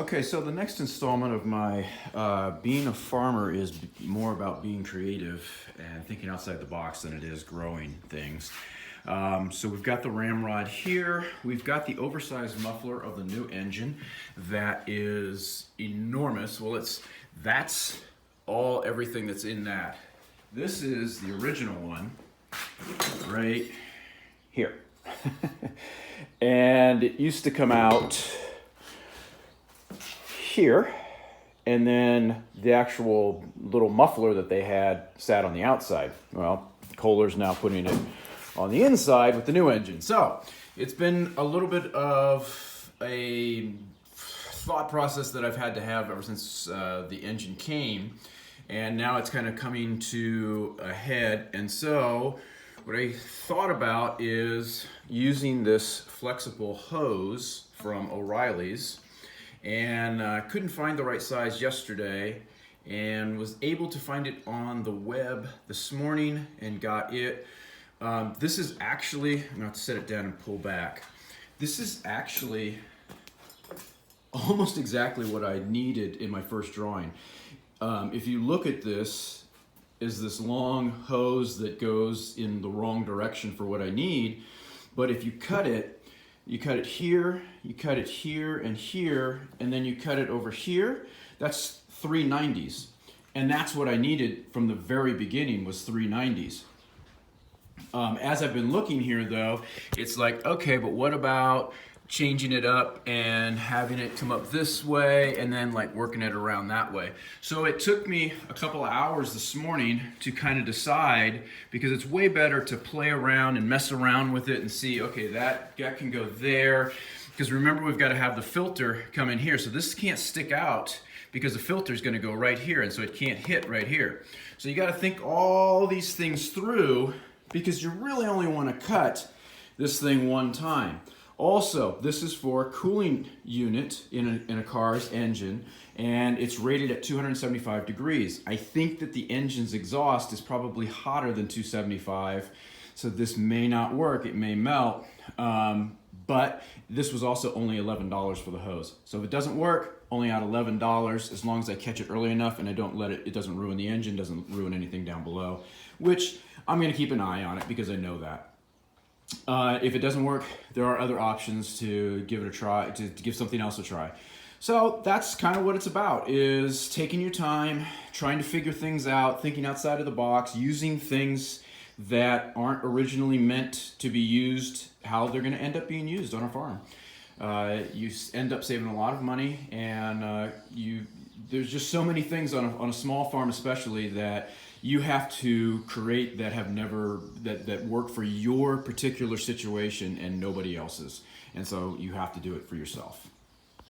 Okay, so the next installment of my being a farmer is more about being creative and thinking outside the box than it is growing things. So we've got the Ramrod here. We've got the oversized muffler of the new engine that is enormous. Well, that's everything that's in that. This is the original one right here. And it used to come out here, and then the actual little muffler that they had sat on the outside. Well, Kohler's now putting it on the inside with the new engine. So it's been a little bit of a thought process that I've had to have ever since the engine came, and now it's kind of coming to a head. And so what I thought about is using this flexible hose from O'Reilly's, and couldn't find the right size yesterday and was able to find it on the web this morning and got it. This is actually, I'm gonna have to set it down and pull back. This is actually almost exactly what I needed in my first drawing. If you look at this, is this long hose that goes in the wrong direction for what I need, but if you cut it here, you cut it here, and then you cut it over here, that's 390s. And that's what I needed from the very beginning, was 390s. As I've been looking here though, it's like, okay, but what about changing it up and having it come up this way and then like working it around that way? So it took me a couple of hours this morning to kind of decide, because it's way better to play around and mess around with it and see, okay, that can go there. Because remember, we've got to have the filter come in here. So this can't stick out because the filter is going to go right here, and so it can't hit right here. So you got to think all these things through, because you really only want to cut this thing one time. Also, this is for a cooling unit in a car's engine, and it's rated at 275 degrees. I think that the engine's exhaust is probably hotter than 275, so this may not work, it may melt, but this was also only $11 for the hose. So if it doesn't work, only out $11, as long as I catch it early enough and I don't let it doesn't ruin the engine, doesn't ruin anything down below, which I'm gonna keep an eye on it because I know that. If it doesn't work, there are other options to give it a try, to give something else a try. So that's kind of what it's about, is taking your time, trying to figure things out, thinking outside of the box, using things that aren't originally meant to be used, how they're going to end up being used on a farm. You end up saving a lot of money, and there's just so many things on a small farm especially that you have to create that work for your particular situation and nobody else's. And so you have to do it for yourself.